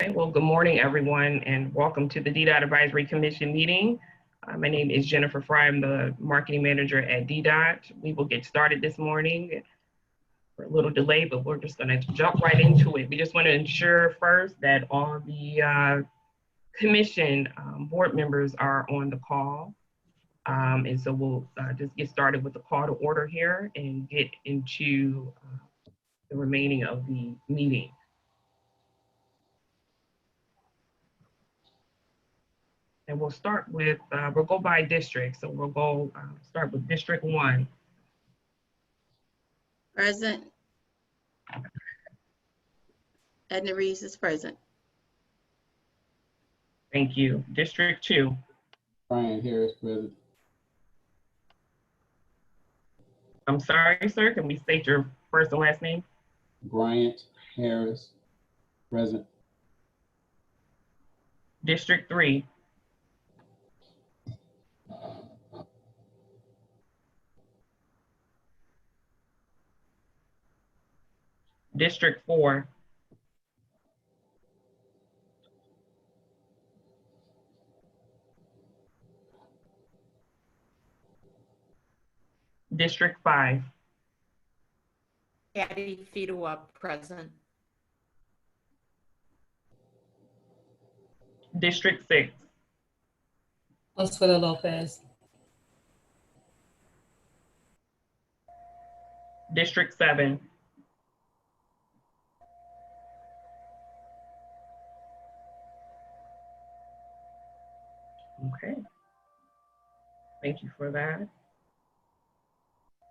Okay, well, good morning, everyone, and welcome to the DDOT Advisory Commission meeting. My name is Jennifer Fry. I'm the marketing manager at DDOT. We will get started this morning. We're a little delayed, but we're just going to jump right into it. We just want to ensure first that all the commission board members are on the call. And so we'll just get started with the call to order here and get into the remaining of the meeting. And we'll start with, we'll go by district. So we'll go start with District 1. Present. Edna Reeves is present. Thank you. District 2. Brian Harris, present. I'm sorry, sir. Can we state your first and last name? Bryant Harris, present. District 3. District 4. District 5. Patty Fedua, present. District 6. Oswaldo Lopez. District 7. Okay. Thank you for that.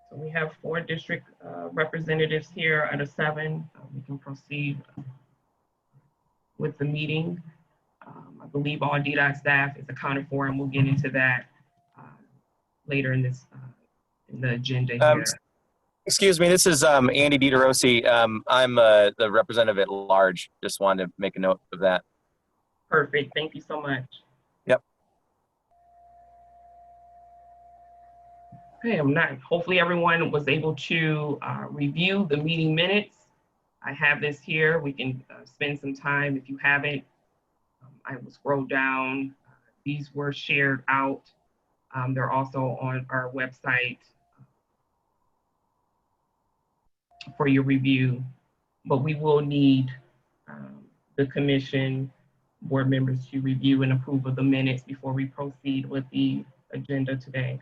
So we have 4 district representatives here out of 7. We can proceed with the meeting. I believe all DDOT staff is accounted for, and we'll get into that later in this in the agenda here. Excuse me, this is Andy DiDeRossi. I'm the representative at large. Just wanted to make a note of that. Perfect. Thank you so much. Yep. Okay, hopefully everyone was able to review the meeting minutes. I have this here. We can spend some time if you haven't. I will scroll down. These were shared out. They're also on our website for your review, but we will need the commission board members to review and approve of the minutes before we proceed with the agenda today.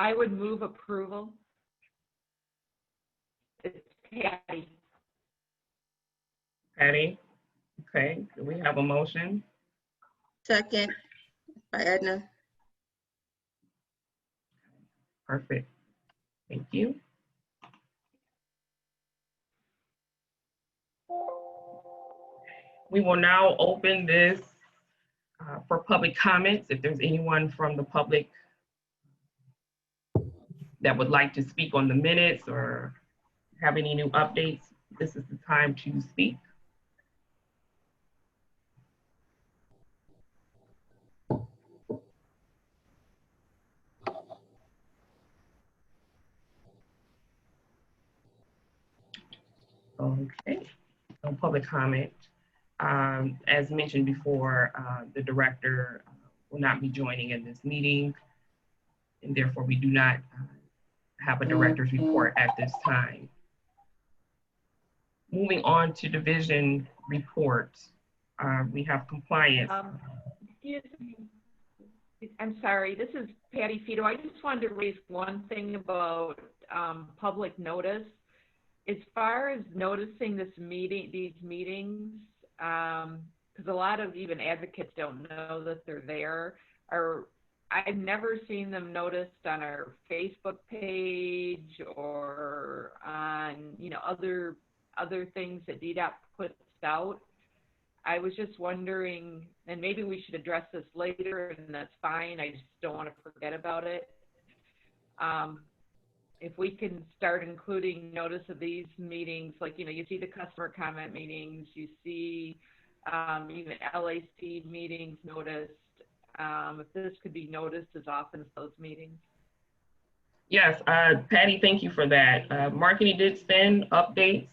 I would move approval. It's Patty. Patty, okay, do we have a motion? Second by Edna. Perfect, thank you. We will now open this for public comments. If there's anyone from the public that would like to speak on the minutes or have any new updates, this is the time to speak. Okay, no public comment. As mentioned before, the director will not be joining in this meeting, and therefore we do not have a director's report at this time. Moving on to division reports, we have compliance. Excuse me. I'm sorry, this is Patty Fedua. I just wanted to raise one thing about public notice. As far as noticing these meetings, because a lot of even advocates don't know that they're there, I've never seen them noticed on our Facebook page or on other things that DDOT puts out. I was just wondering, and maybe we should address this later, and that's fine. I just don't want to forget about it. If we can start including notice of these meetings, like, you know, you see the customer comment meetings, you see even LAC meetings noticed, if this could be noticed as often as those meetings. Yes, Patty, thank you for that. Marketing did send updates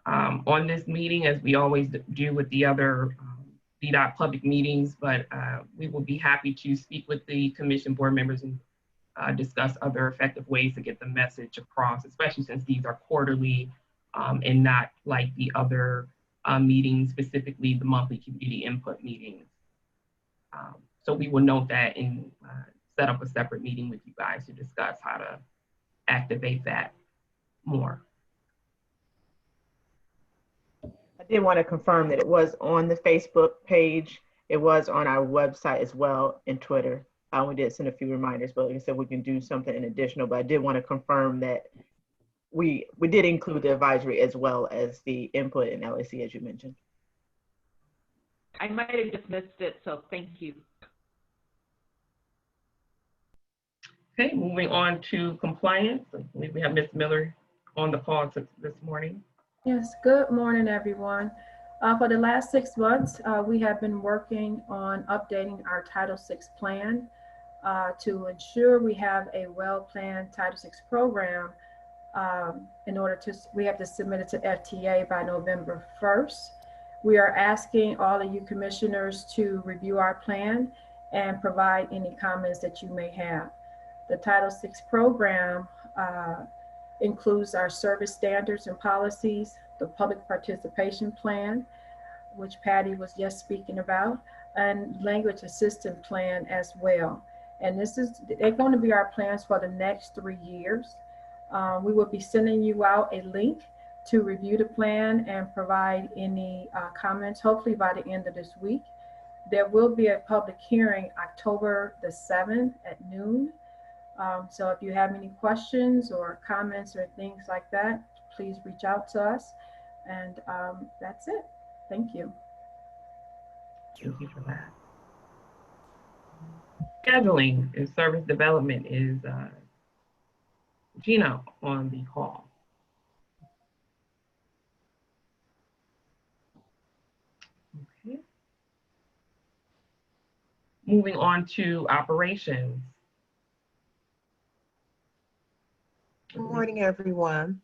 on this meeting, as we always do with the other DDOT public meetings, but we will be happy to speak with the commission board members and discuss other effective ways to get the message across, especially since these are quarterly and not like the other meetings, specifically the monthly community input meetings. So we will note that and set up a separate meeting with you guys to discuss how to activate that more. I did want to confirm that it was on the Facebook page. It was on our website as well and Twitter. We did send a few reminders, but like I said, we can do something in additional, but I did want to confirm that we did include the advisory as well as the input in LAC, as you mentioned. I might have just missed it, so thank you. Okay, moving on to compliance. I believe we have Ms. Miller on the call this morning. Yes, good morning, everyone. For the last 6 months, we have been working on updating our Title VI plan to ensure we have a well-planned Title VI program. In order to, we have to submit it to FTA by November 1st. We are asking all of you commissioners to review our plan and provide any comments that you may have. The Title VI program includes our service standards and policies, the public participation plan, which Patty was just speaking about, and language assistance plan as well. And they're going to be our plans for the next 3 years. We will be sending you out a link to review the plan and provide any comments, hopefully by the end of this week. There will be a public hearing October the 7th at noon. So if you have any questions or comments or things like that, please reach out to us. And that's it. Thank you. Thank you for that. Scheduling and service development is Gina on the call. Okay. Moving on to operations. Good morning, everyone.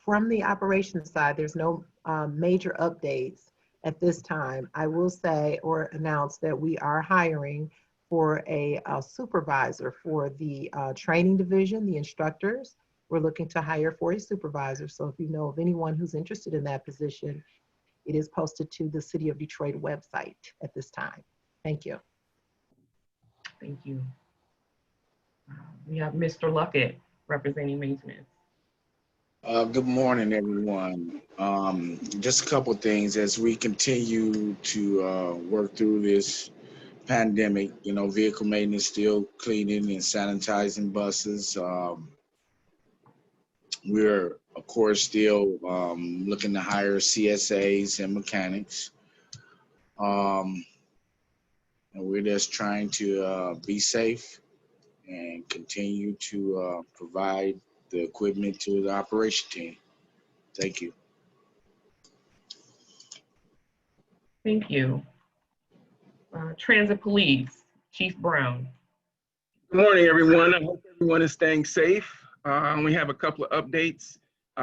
From the operations side, there's no major updates at this time. I will say or announce that we are hiring for a supervisor for the training division, the instructors. We're looking to hire for a supervisor. So if you know of anyone who's interested in that position, it is posted to the City of Detroit website at this time. Thank you. Thank you. We have Mr. Luckett representing maintenance. Good morning, everyone. Just a couple things as we continue to work through this pandemic. You know, vehicle maintenance, still cleaning and sanitizing buses. We're, of course, still looking to hire CSAs and mechanics. And we're just trying to be safe and continue to provide the equipment to the operation team. Thank you. Thank you. Transit Police, Chief Brown. Good morning, everyone. I hope everyone is staying safe. We have a couple of updates.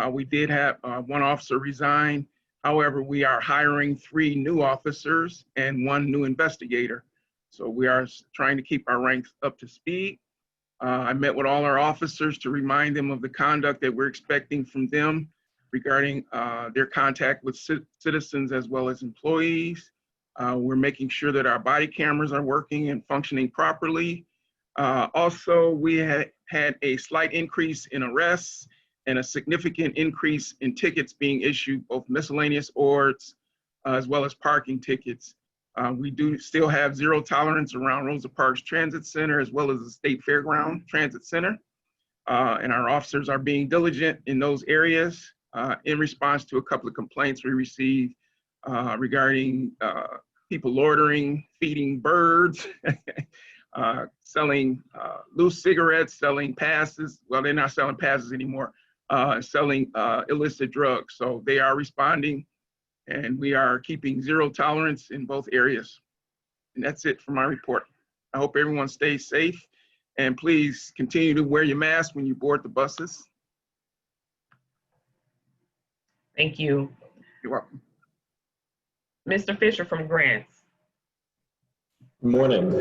We did have one officer resign. However, we are hiring 3 new officers and 1 new investigator. So we are trying to keep our ranks up to speed. I met with all our officers to remind them of the conduct that we're expecting from them regarding their contact with citizens as well as employees. We're making sure that our body cameras are working and functioning properly. Also, we had a slight increase in arrests and a significant increase in tickets being issued, both miscellaneous orders as well as parking tickets. We do still have zero tolerance around Rosa Parks Transit Center as well as the State Fairground Transit Center. And our officers are being diligent in those areas in response to a couple of complaints we received regarding people loitering, feeding birds, selling loose cigarettes, selling passes. Well, they're not selling passes anymore, selling illicit drugs. So they are responding, and we are keeping zero tolerance in both areas. And that's it for my report. I hope everyone stays safe, and please continue to wear your mask when you board the buses. Thank you. You're welcome. Mr. Fisher from Grants. Good morning.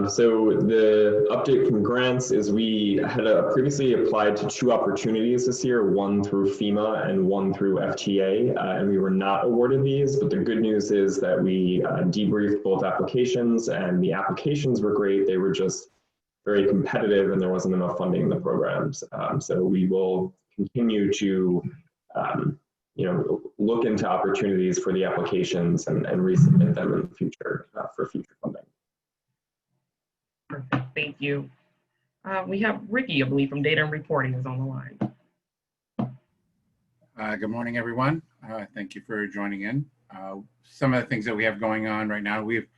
So the update from grants is we had previously applied to 2 opportunities this year, one through FEMA and one through FTA, and we were not awarded these, but the good news is that we debriefed both applications, and the applications were great. They were just very competitive and there wasn't enough funding in the programs. So we will continue to look into opportunities for the applications and resubmit them in the future for future funding. Perfect, thank you. We have Ricky, I believe, from Data and Reporting is on the line. Good morning, everyone. Thank you for joining in. Some of the things that we have going on right now, we've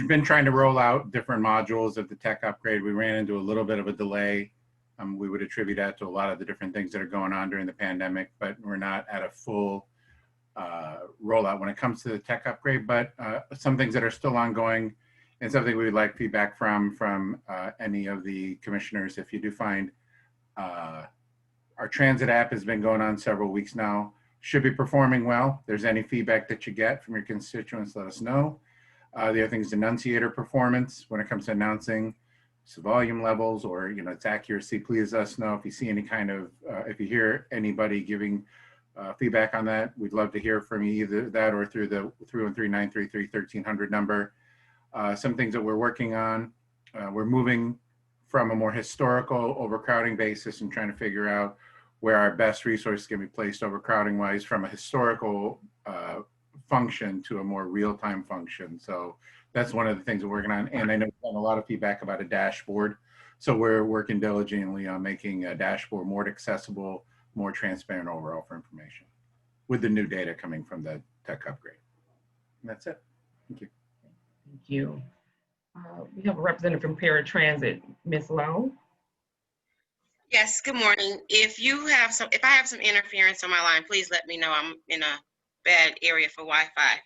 been trying to roll out different modules of the tech upgrade. We ran into a little bit of a delay. We would attribute that to a lot of the different things that are going on during the pandemic, but we're not at a full rollout when it comes to the tech upgrade, but some things that are still ongoing and something we would like feedback from any of the commissioners. If you do find our transit app has been going on several weeks now, should be performing well. If there's any feedback that you get from your constituents, let us know. The other thing is enunciator performance when it comes to announcing volume levels or its accuracy. Please let us know if you see any kind of if you hear anybody giving feedback on that. We'd love to hear from you, either that or through the 313-933-1300 number. Some things that we're working on, we're moving from a more historical overcrowding basis and trying to figure out where our best resources can be placed overcrowding wise from a historical function to a more real-time function. So that's one of the things we're working on. And I know we've gotten a lot of feedback about a dashboard. So we're working diligently on making a dashboard more accessible, more transparent overall for information with the new data coming from the tech upgrade. And that's it. Thank you. Thank you. We have a representative from Paratransit, Ms. Lowe. Yes, good morning. If I have some interference on my line, please let me know. I'm in a bad area for Wi-Fi.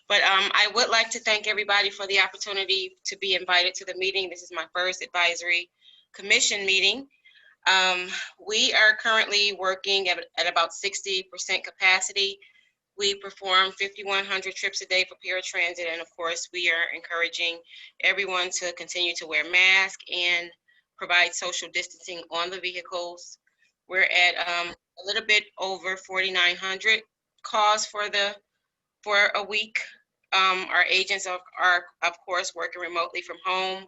But I would like to thank everybody for the opportunity to be invited to the meeting. This is my first advisory commission meeting. We are currently working at about 60% capacity. We perform 5,100 trips a day for Paratransit, and of course, we are encouraging everyone to continue to wear masks and provide social distancing on the vehicles. We're at a little bit over 4,900 calls for a week. Our agents are of course working remotely from home.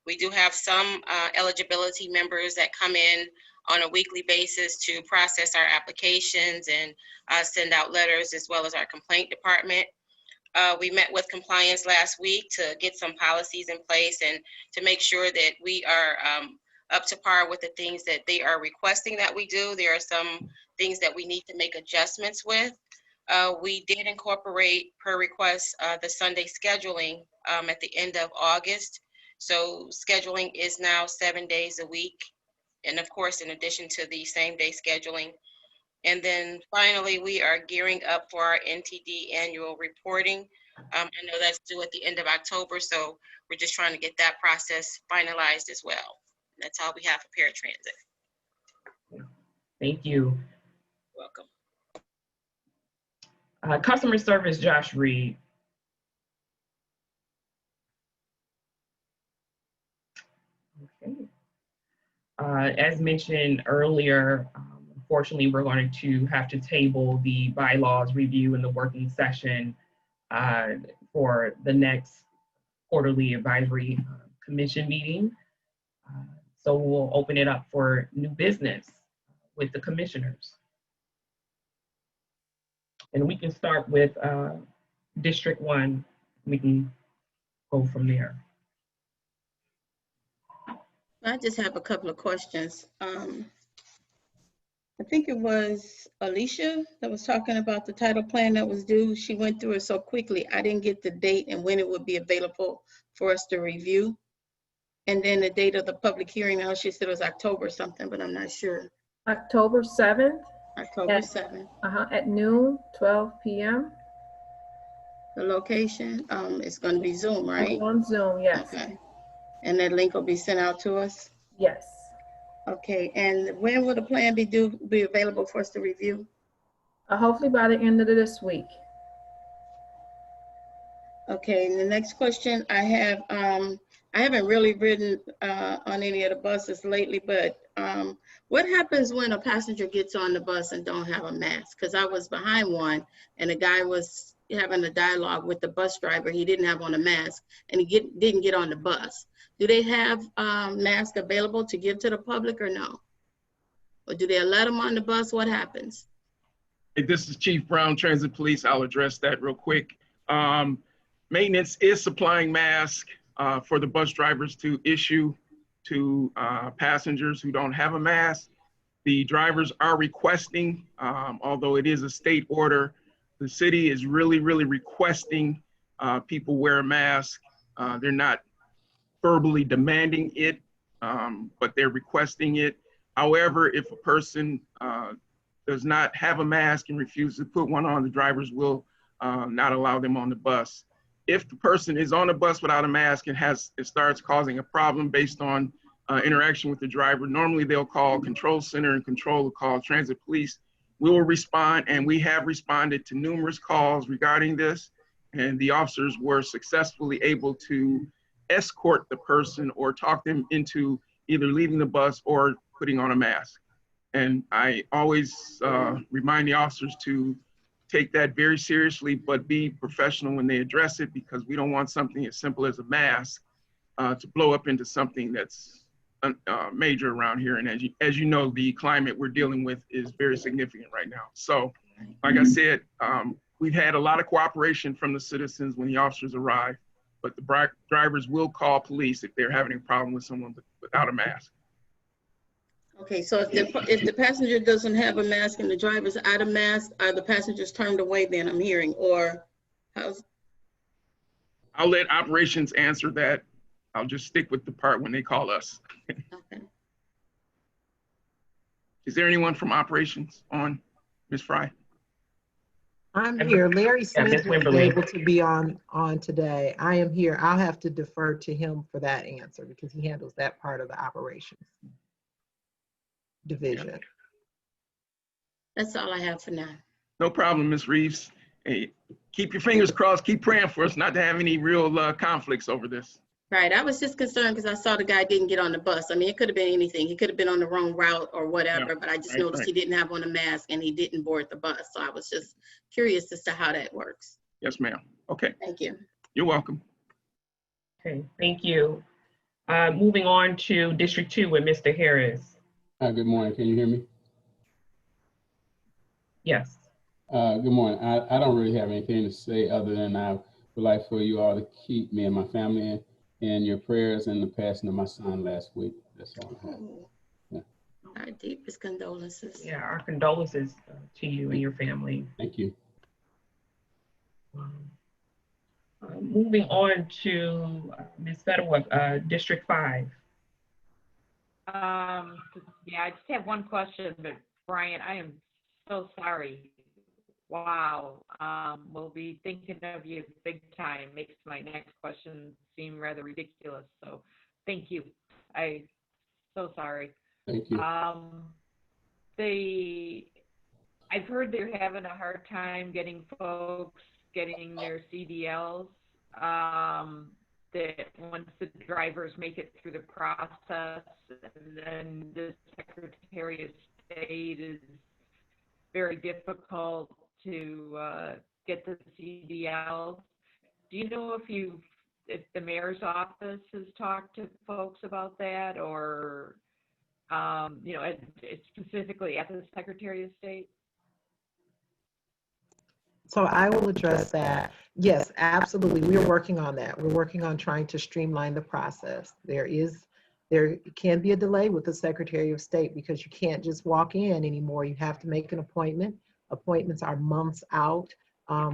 We do have some eligibility members that come in on a weekly basis to process our applications and send out letters, as well as our complaint department. We met with compliance last week to get some policies in place and to make sure that we are up to par with the things that they are requesting that we do. There are some things that we need to make adjustments with. We did incorporate, per request, the Sunday scheduling at the end of August. So scheduling is now 7 days a week. And of course, in addition to the same day scheduling. And then finally, we are gearing up for our NTD annual reporting. I know that's due at the end of October, so we're just trying to get that process finalized as well. That's all we have for Paratransit. Thank you. Welcome. Customer service, Josh Reed. Okay. As mentioned earlier, unfortunately, we're going to have to table the bylaws review in the working session for the next quarterly advisory commission meeting. So we'll open it up for new business with the commissioners. And we can start with District 1. We can go from there. I just have a couple of questions. I think it was Alicia that was talking about the title plan that was due. She went through it so quickly. I didn't get the date and when it would be available for us to review. And then the date of the public hearing, now she said it was October something, but I'm not sure. October 7th. October Yes. 7th. At noon, 12 p.m. The location, it's going to be Zoom, right? On Zoom, yes. Okay. And that link will be sent out to us? Yes. Okay, and when will the plan be available for us to review? Hopefully by the end of this week. Okay, and the next question I have, I haven't really ridden on any of the buses lately, but what happens when a passenger gets on the bus and don't have a mask? Because I was behind one and the guy was having a dialogue with the bus driver. He didn't have on a mask and he didn't get on the bus. Do they have masks available to give to the public or no? Or do they let them on the bus? What happens? Hey, this is Chief Brown, Transit Police. I'll address that real quick. Maintenance is supplying masks for the bus drivers to issue to passengers who don't have a mask. The drivers are requesting, although it is a state order, the city is really requesting people wear a mask. They're not verbally demanding it, but they're requesting it. However, if a person does not have a mask and refuses to put one on, the drivers will not allow them on the bus. If the person is on the bus without a mask and it starts causing a problem based on interaction with the driver, normally they'll call control center and control will call transit police. We will respond, and we have responded to numerous calls regarding this, and the officers were successfully able to escort the person or talk them into either leaving the bus or putting on a mask. And I always remind the officers to take that very seriously, but be professional when they address it, because we don't want something as simple as a mask to blow up into something that's major around here. And as you know, the climate we're dealing with is very significant right now. So, like I said, we've had a lot of cooperation from the citizens when the officers arrive, but the drivers will call police if they're having a problem with someone without a mask. Okay, so if the passenger doesn't have a mask and the driver's out of mask, are the passengers turned away then, I'm hearing, or how's? I'll let operations answer that. I'll just stick with the part when they call us. Okay. Is there anyone from operations on, Ms. Fry? I'm here. Larry Smith Ms. was Wimberly. able to be on today. I am here. I'll have to defer to him for that answer because he handles that part of the operations division. That's all I have for now. No problem, Ms. Reeves. Hey, keep your fingers crossed. Keep praying for us not to have any real conflicts over this. Right, I was just concerned because I saw the guy didn't get on the bus. I mean, it could have been anything. He could have been on the wrong route or whatever, Yeah, but I just right, noticed right. he didn't have on a mask and he didn't board the bus. So I was just curious as to how that works. Yes, ma'am. Okay, Thank you. you're welcome. Okay, thank you. Moving on to District 2 with Mr. Harris. Hi, good morning. Can you hear me? Yes. Good morning. I don't really have anything to say other than I would like for you all to keep me and my family in your prayers and the passing of my son last week. That's all I have. Yeah. Our deepest condolences. Yeah, our condolences to you and your family. Thank you. Moving on to Ms. Fetterwood, District 5. Yeah, I just have one question, but Brian, I am so sorry. Wow. We'll be thinking of you big time. Makes my next question seem rather ridiculous. So thank you. So sorry. Thank you. I've heard they're having a hard time getting folks getting their CDLs. That once the drivers make it through the process, and then the Secretary of State is very difficult to get the CDLs. Do you know if the mayor's office has talked to folks about that, or specifically at the Secretary of State? So I will address that. Yes, absolutely. We are working on that. We're working on trying to streamline the process. There is There can be a delay with the Secretary of State because you can't just walk in anymore. You have to make an appointment. Appointments are months out.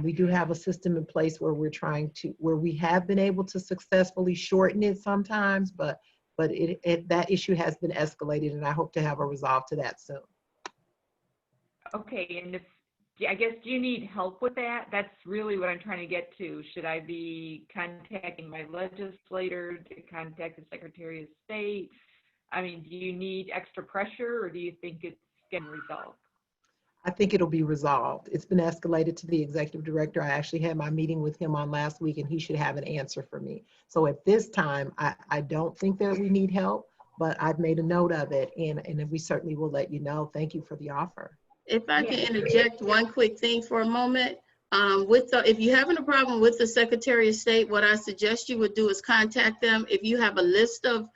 We do have a system in place where where we have been able to successfully shorten it sometimes, but that issue has been escalated, and I hope to have a resolve to that soon. Okay, and I guess, do you need help with that? That's really what I'm trying to get to. Should I be contacting my legislator to contact the Secretary of State? I mean, do you need extra pressure, or do you think it's getting resolved? I think it'll be resolved. It's been escalated to the executive director. I actually had my meeting with him on last week, and he should have an answer for me. So at this time, I don't think that we need help, but I've made a note of it, and we certainly will let you know. Thank you for the offer. If I can interject one quick thing for a moment, if you're having a problem with the Secretary of State, what I suggest you would do is contact them. If you have a list of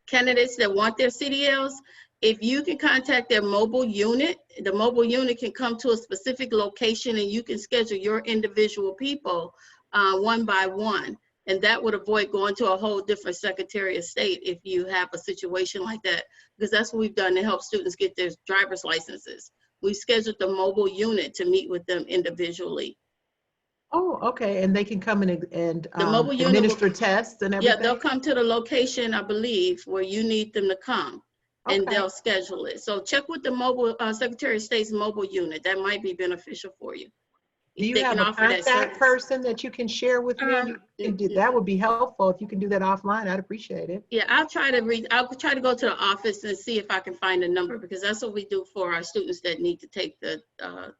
candidates that want their CDLs, if you can contact their mobile unit, the mobile unit can come to a specific location and you can schedule your individual people one by one. And that would avoid going to a whole different Secretary of State if you have a situation like that, because that's what we've done to help students get their driver's licenses. We scheduled the mobile unit to meet with them individually. Oh, okay. And they can come in and The mobile unit administer tests and everything? Yeah, they'll come to the location, I believe, where you need them to come, and Okay. they'll schedule it. So check with the mobile Secretary of State's mobile unit. That might be beneficial for you. Do you They have can a offer that contact service. person that you can share with me? That would be helpful. If you can do that offline, I'd appreciate it. Yeah, I'll try to go to the office and see if I can find a number, because that's what we do for our students that need to take the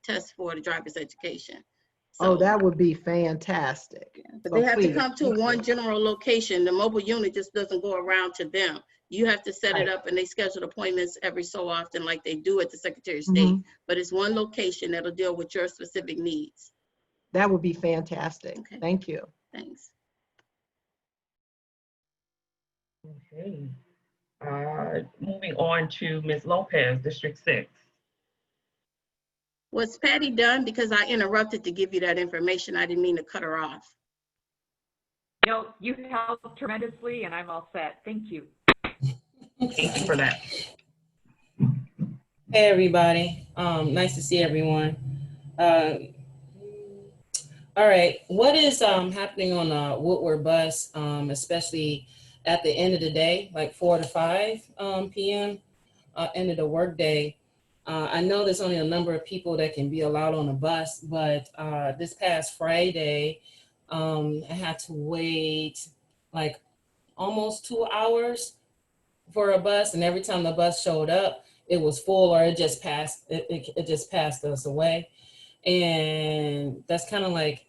test for the driver's education. Oh, that would be fantastic. But So they have to please, come to one general location. The mobile unit just doesn't go around to them. You have to set it up, and they schedule appointments every so often like they do at the Secretary of State. But it's one location that'll deal with your specific needs. That would be fantastic. Okay. Thank you. Thanks. Okay. Moving on to Ms. Lopez, District 6. Was Patty done? Because I interrupted to give you that information. I didn't mean to cut her off. No, you helped tremendously, and I'm all set. Thank you. Thank you for that. Hey everybody, nice to see everyone. All right, what is happening on Woodward Bus, especially at the end of the day, like 4 to 5 p.m., end of the workday? I know there's only a number of people that can be allowed on a bus, but this past Friday, I had to wait like almost 2 hours for a bus, and every time the bus showed up, it was full, or it just passed. It just passed us away, and that's kind of like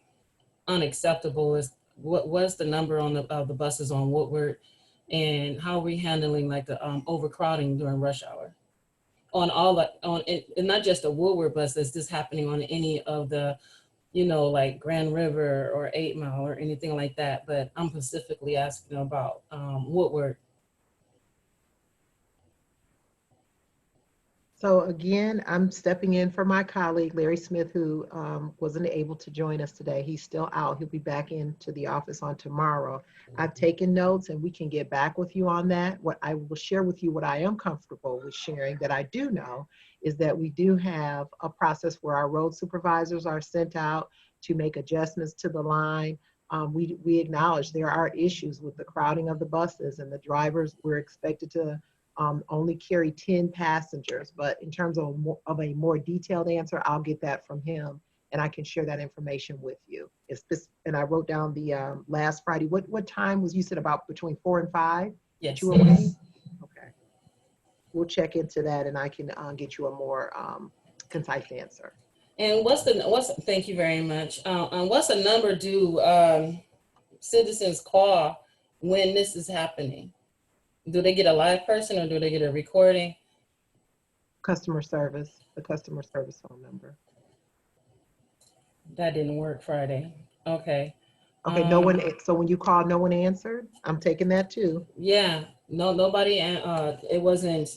unacceptable. Is what's the number on the buses on Woodward, and how are we handling like the overcrowding during rush hour? On all the and not just the Woodward bus. Is this happening on any of the, like Grand River or 8 Mile or anything like that? But I'm specifically asking about Woodward. So again, I'm stepping in for my colleague, Larry Smith, who wasn't able to join us today. He's still out. He'll be back into the office on tomorrow. I've taken notes, and we can get back with you on that. What I will share with you, what I am comfortable with sharing that I do know, is that we do have a process where our road supervisors are sent out to make adjustments to the line. We acknowledge there are issues with the crowding of the buses, and the drivers were expected to only carry 10 passengers, but in terms of a more detailed answer, I'll get that from him, and I can share that information with you. And I wrote down the last Friday. What time was you said about between 4 and 5? Yes. You were waiting? Okay. We'll check into that, and I can get you a more concise answer. And thank you very much. What's the number do citizens call when this is happening? Do they get a live person, or do they get a recording? Customer service, the customer service phone number. That didn't work Friday. Okay. Okay, no one, so when you called, no one answered? I'm taking that too. Yeah, nobody, it wasn't,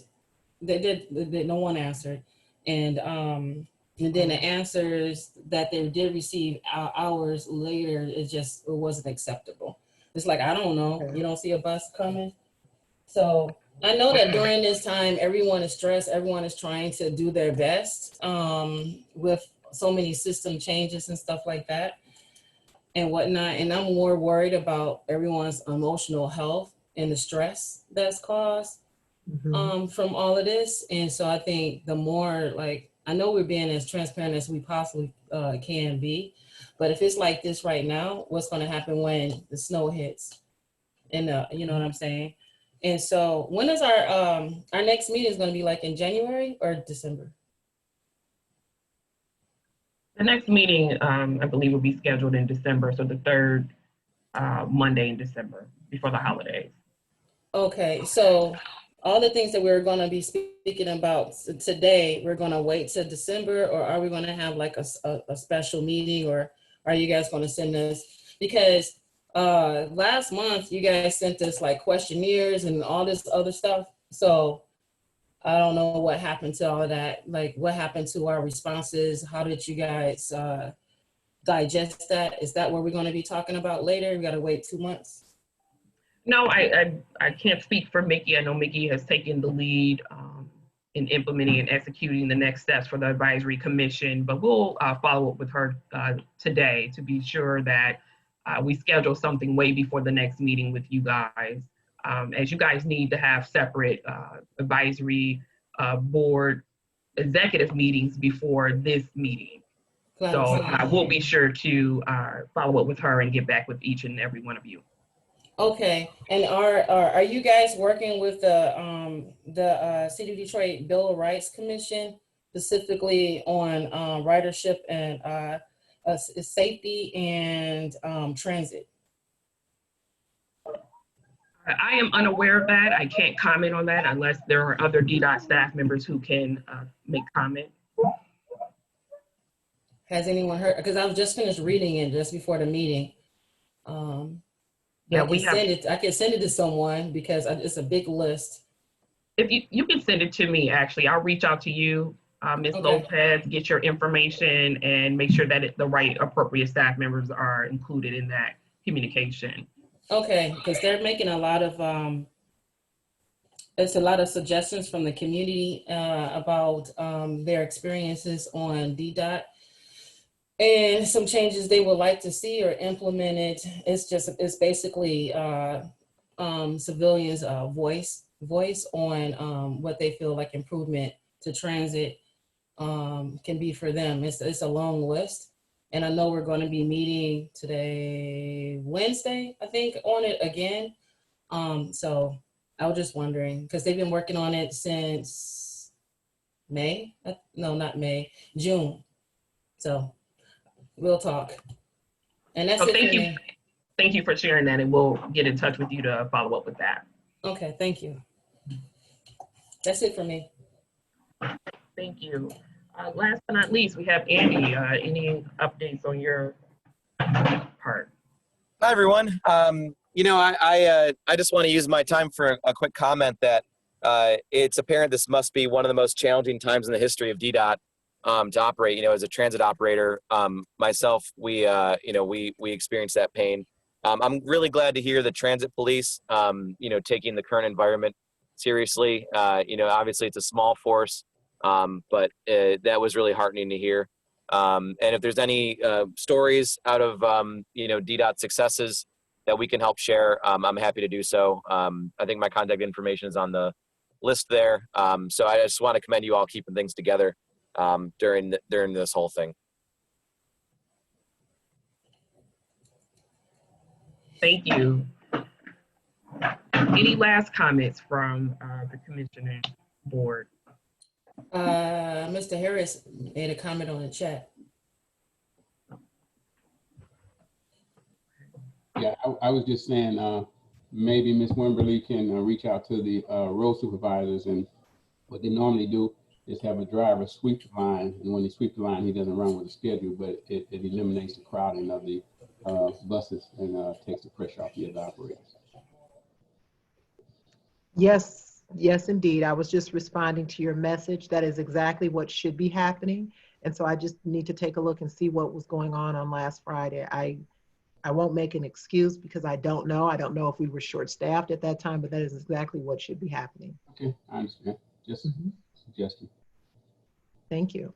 no one answered. And then the answers that they did receive hours later, it wasn't acceptable. It's like, I don't know, you don't see a bus coming? So I know that during this time, everyone is stressed. Everyone is trying to do their best with so many system changes and stuff like that and whatnot. And I'm more worried about everyone's emotional health and the stress that's caused from all of this. And so I think the more, like, I know we're being as transparent as we possibly can be, but if it's like this right now, what's going to happen when the snow hits? And you know what I'm saying? And so when is our next meeting is going to be, like in January or December? The next meeting, I believe, will be scheduled in December, so the third Monday in December before the holidays. Okay, so all the things that we're going to be speaking about today, we're going to wait till December, or are we going to have like a special meeting, or are you guys going to send us? Because last month you guys sent us like questionnaires and all this other stuff. So I don't know what happened to all of that. Like, what happened to our responses? How did you guys digest that? Is that what we're going to be talking about later? We got to wait 2 months. No, I can't speak for Mickey. I know Mickey has taken the lead in implementing and executing the next steps for the advisory commission, but we'll follow up with her today to be sure that we schedule something way before the next meeting with you guys. As you guys need to have separate advisory board executive meetings before this meeting. So we'll be sure to follow up with her and get back with each and every one of you. Okay, and are you guys working with the City of Detroit Bill of Rights Commission specifically on ridership and safety and transit? I am unaware of that. I can't comment on that unless there are other DDOT staff members who can make comment. Has anyone heard? Because I was just finished reading it just before the meeting. Yeah, I can send it to someone because it's a big list. If you can send it to me, actually, I'll reach out to you, Ms. Lopez, get your information and make sure that the right appropriate staff members are included in that communication. Okay, because they're making a lot of, it's a lot of suggestions from the community about their experiences on DDOT and some changes they would like to see or implemented. It's basically civilians' voice on what they feel like improvement to transit can be for them. It's a long list. And I know we're going to be meeting today, Wednesday, I think, on it again. So I was just wondering, because they've been working on it since May. No, not May, June. So we'll talk. And that's it. Thank you. Thank you for sharing that, and we'll get in touch with you to follow up with that. Okay, thank you. That's it for me. Thank you. Last but not least, we have Andy. Any updates on your part? Hi, everyone. You know, I just want to use my time for a quick comment that it's apparent this must be one of the most challenging times in the history of DDOT to operate. You know, as a transit operator, myself, we experienced that pain. I'm really glad to hear the transit police, you know, taking the current environment seriously. You know, obviously it's a small force. But that was really heartening to hear. And if there's any stories out of, you know, DDOT successes that we can help share, I'm happy to do so. I think my contact information is on the list there. So I just want to commend you all keeping things together during this whole thing. Thank you. Any last comments from the commissioner board? Mr. Harris made a comment on the chat. Yeah, I was just saying, maybe Ms. Wimberly can reach out to the road supervisors, and what they normally do is have a driver sweep the line, and when they sweep the line, he doesn't run with a schedule, but it eliminates the crowding of the buses and takes the pressure off the other operators. Yes, indeed. I was just responding to your message. That is exactly what should be happening. And so I just need to take a look and see what was going on last Friday. I I won't make an excuse because I don't know. I don't know if we were short-staffed at that time, but that is exactly what should be happening. Okay, I understand. Just suggesting. Thank you.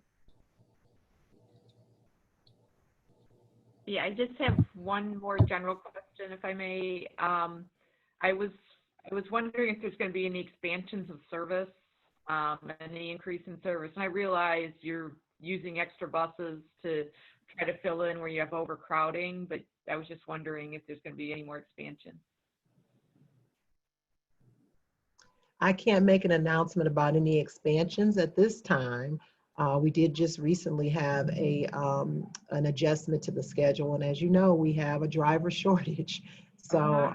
Yeah, I just have one more general question, if I may. I was wondering if there's going to be any expansions of service, any increase in service. And I realize you're using extra buses to try to fill in where you have overcrowding, but I was just wondering if there's going to be any more expansion. I can't make an announcement about any expansions at this time. We did just recently have an adjustment to the schedule. And as you know, we have a driver shortage. So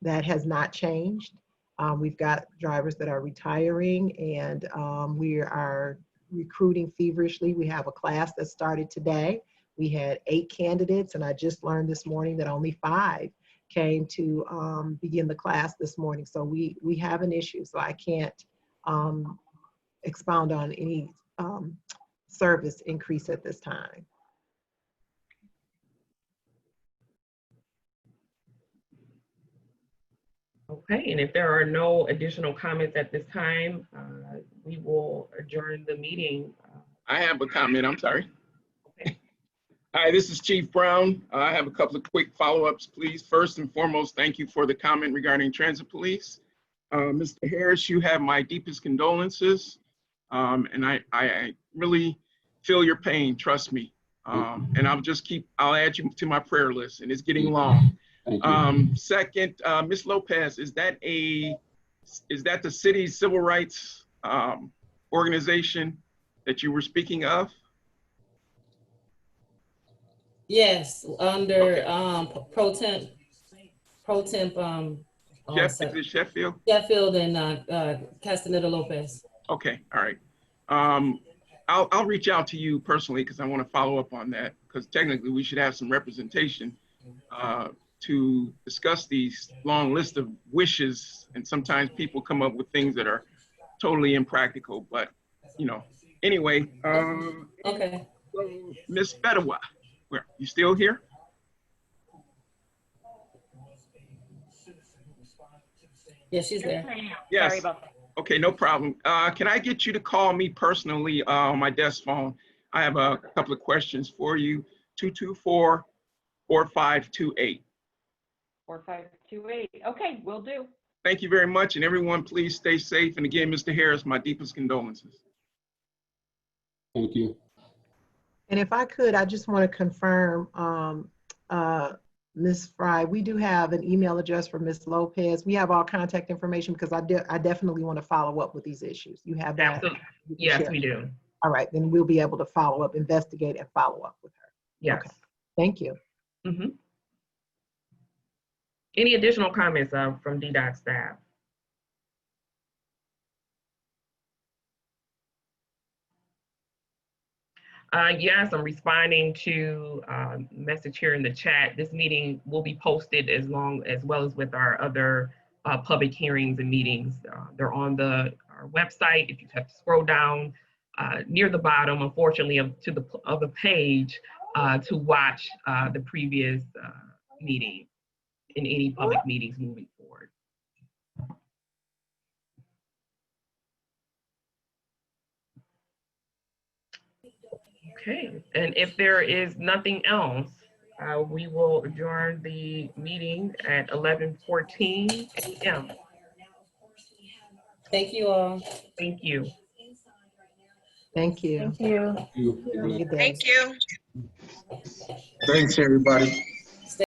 that has not changed. We've got drivers that are retiring, and we are recruiting feverishly. We have a class that started today. We had 8 candidates, and I just learned this morning that only 5 came to begin the class this morning. So we have an issue. So I can't expound on any service increase at this time. Okay, and if there are no additional comments at this time, we will adjourn the meeting. I have a comment, I'm sorry. Okay. Hi, this is Chief Brown. I have a couple of quick follow-ups, please. First and foremost, thank you for the comment regarding transit police. Mr. Harris, you have my deepest condolences. And I really feel your pain, trust me. And I'll add you to my prayer list, and it's getting long. Second, Ms. Lopez, is that the city's civil rights organization that you were speaking of? Yes, under pro temp. Is it Sheffield? Sheffield and Castaneda Lopez. Okay, all right. I'll reach out to you personally because I want to follow up on that, because technically we should have some representation to discuss these long list of wishes, and sometimes people come up with things that are totally impractical, but you know, anyway. Okay. So Ms. Bedawa, where you still here? Yes, she's there. Yes. Sorry about that. Okay, no problem. Can I get you to call me personally on my desk phone? I have a couple of questions for you. 224-4528. 4528. Okay, will do. Thank you very much. And everyone, please stay safe. And again, Mr. Harris, my deepest condolences. Thank you. And if I could, I just want to confirm, Ms. Fry, we do have an email address for Ms. Lopez. We have all contact information because I definitely want to follow up with these issues. You have that? Absolutely. Yes, we do. All right, then we'll be able to follow up, investigate, and follow up with her. Yes. Okay. Thank you. Mm-hmm. Any additional comments from DDOT staff? Yes, I'm responding to message here in the chat. This meeting will be posted as well as with our other public hearings and meetings. They're on our website. If you have to scroll down near the bottom, unfortunately, of the page to watch the previous meeting in any public meetings moving forward. Okay, and if there is nothing else, we will adjourn the meeting at 11:14 a.m. Thank you all. Thank you. Thank you. Thank you. Have a good day. Thank you. Thanks, everybody.